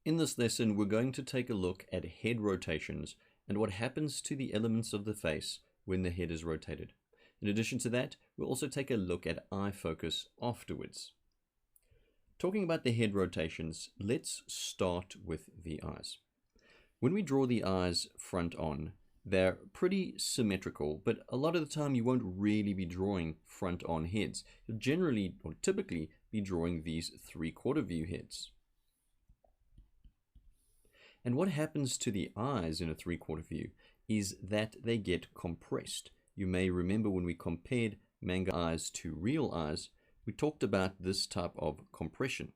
In this lesson, we're going to take a look at head rotations and what happens to the elements of the face when the head is rotated. In addition to that, we'll also take a look at eye focus afterwards. Talking about the head rotations, let's start with the eyes. When we draw the eyes front on, they're pretty symmetrical, but a lot of the time you won't really be drawing front on heads. You'll generally or typically be drawing these 3/4 view heads. And what happens to the eyes in a 3/4 view is that they get compressed. You may remember when we compared manga eyes to real eyes, we talked about this type of compression.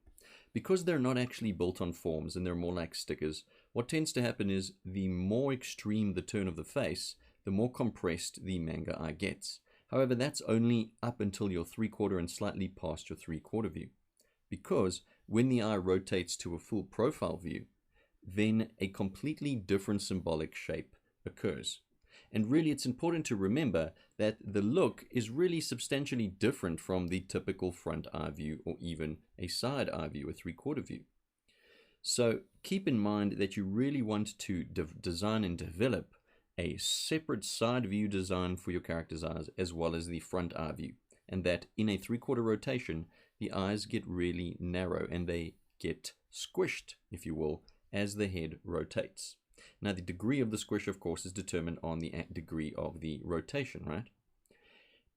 Because they're not actually built on forms and they're more like stickers, what tends to happen is the more extreme the turn of the face, the more compressed the manga eye gets. However, that's only up until your 3/4 and slightly past your 3/4 view. Because when the eye rotates to a full profile view, then a completely different symbolic shape occurs. And really, it's important to remember that the look is really substantially different from the typical front eye view or even a side eye view, a 3/4 view. So keep in mind that you really want to design and develop a separate side view design for your character's eyes as well as the front eye view. And that in a 3/4 rotation, the eyes get really narrow and they get squished, if you will, as the head rotates. Now, the degree of the squish, of course, is determined on the degree of the rotation, right?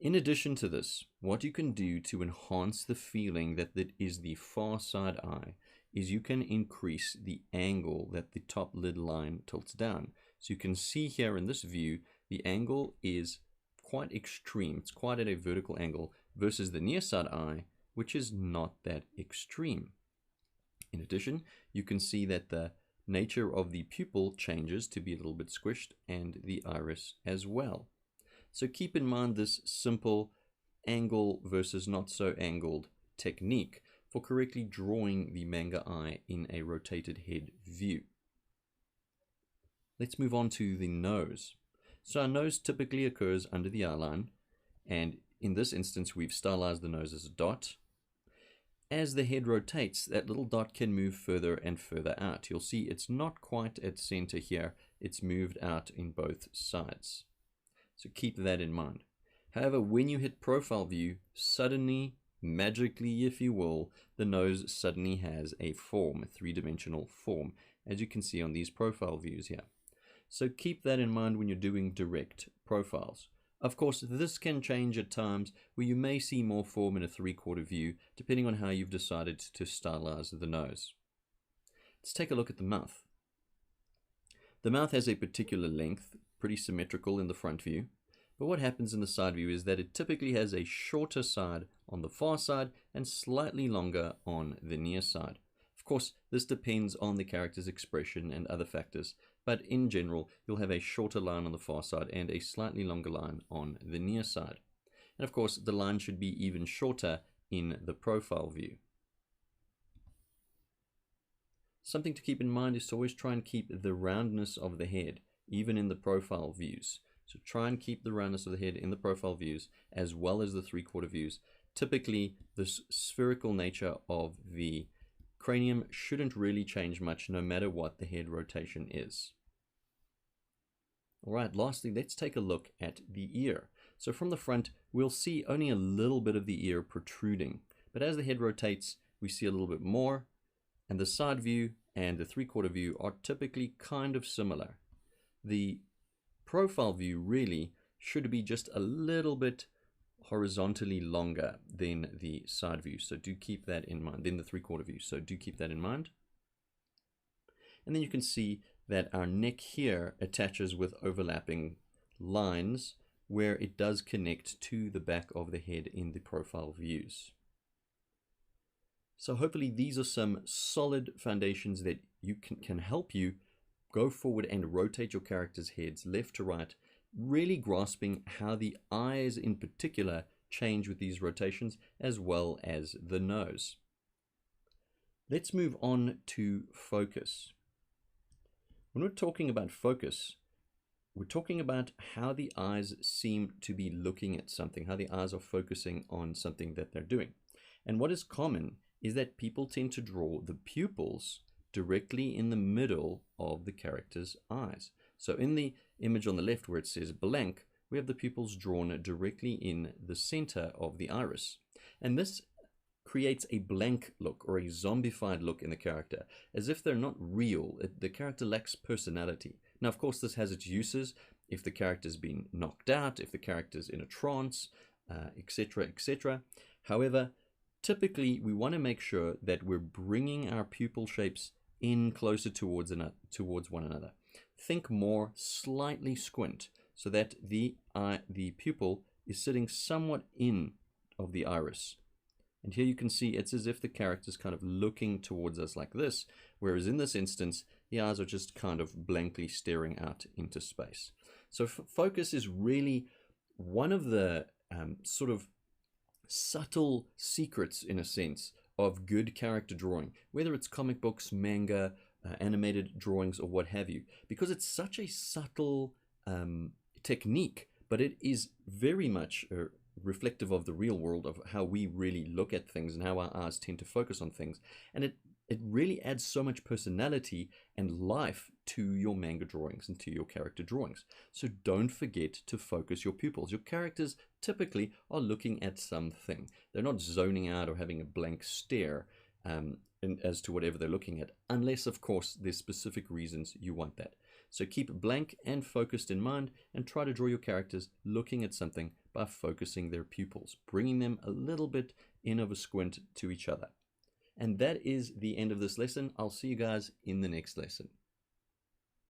In addition to this, what you can do to enhance the feeling that it is the far side eye is you can increase the angle that the top lid line tilts down. So you can see here in this view, the angle is quite extreme. It's quite at a vertical angle versus the near side eye, which is not that extreme. In addition, you can see that the nature of the pupil changes to be a little bit squished and the iris as well. So keep in mind this simple angle versus not so angled technique for correctly drawing the manga eye in a rotated head view. Let's move on to the nose. So our nose typically occurs under the eye line, and in this instance we've stylized the nose as a dot. As the head rotates, that little dot can move further and further out. You'll see it's not quite at center here. It's moved out in both sides. So keep that in mind. However, when you hit profile view, suddenly, magically if you will, the nose suddenly has a form, a three-dimensional form, as you can see on these profile views here. So keep that in mind when you're doing direct profiles. Of course, this can change at times where you may see more form in a 3/4 view, depending on how you've decided to stylize the nose. Let's take a look at the mouth. The mouth has a particular length, pretty symmetrical in the front view, but what happens in the side view is that it typically has a shorter side on the far side and slightly longer on the near side. Of course, this depends on the character's expression and other factors, but in general, you'll have a shorter line on the far side and a slightly longer line on the near side. And of course, the line should be even shorter in the profile view. Something to keep in mind is to always try and keep the roundness of the head, even in the profile views. So try and keep the roundness of the head in the profile views as well as the 3/4 views. Typically, the spherical nature of the cranium shouldn't really change much no matter what the head rotation is. Alright, lastly, let's take a look at the ear. So from the front, we'll see only a little bit of the ear protruding, but as the head rotates, we see a little bit more, and the side view and the 3/4 view are typically kind of similar. The profile view really should be just a little bit horizontally longer than the side view, so do keep that in mind, than the 3/4 view, so do keep that in mind. And then you can see that our neck here attaches with overlapping lines where it does connect to the back of the head in the profile views. So hopefully these are some solid foundations that you can help you go forward and rotate your character's heads left to right, really grasping how the eyes in particular change with these rotations as well as the nose. Let's move on to focus. When we're talking about focus, we're talking about how the eyes seem to be looking at something, how the eyes are focusing on something that they're doing. And what is common is that people tend to draw the pupils directly in the middle of the character's eyes. So in the image on the left where it says blank, we have the pupils drawn directly in the center of the iris. And this creates a blank look or a zombified look in the character, as if they're not real. The character lacks personality. Now, of course, this has its uses if the character's been knocked out, if the character's in a trance, etc., etc. However, typically, we want to make sure that we're bringing our pupil shapes in closer towards one another. Think more slightly squint so that the pupil is sitting somewhat in of the iris. And here you can see it's as if the character's kind of looking towards us like this, whereas in this instance, the eyes are just kind of blankly staring out into space. So focus is really one of the sort of subtle secrets, in a sense, of good character drawing, whether it's comic books, manga, animated drawings, or what have you, because it's such a subtle technique, but it is very much reflective of the real world, of how we really look at things and how our eyes tend to focus on things. And it really adds so much personality and life to your manga drawings and to your character drawings. So don't forget to focus your pupils. Your characters typically are looking at something. They're not zoning out or having a blank stare as to whatever they're looking at, unless, of course, there's specific reasons you want that. So keep blank and focused in mind, and try to draw your characters looking at something by focusing their pupils, bringing them a little bit in of a squint to each other. And that is the end of this lesson. I'll see you guys in the next lesson.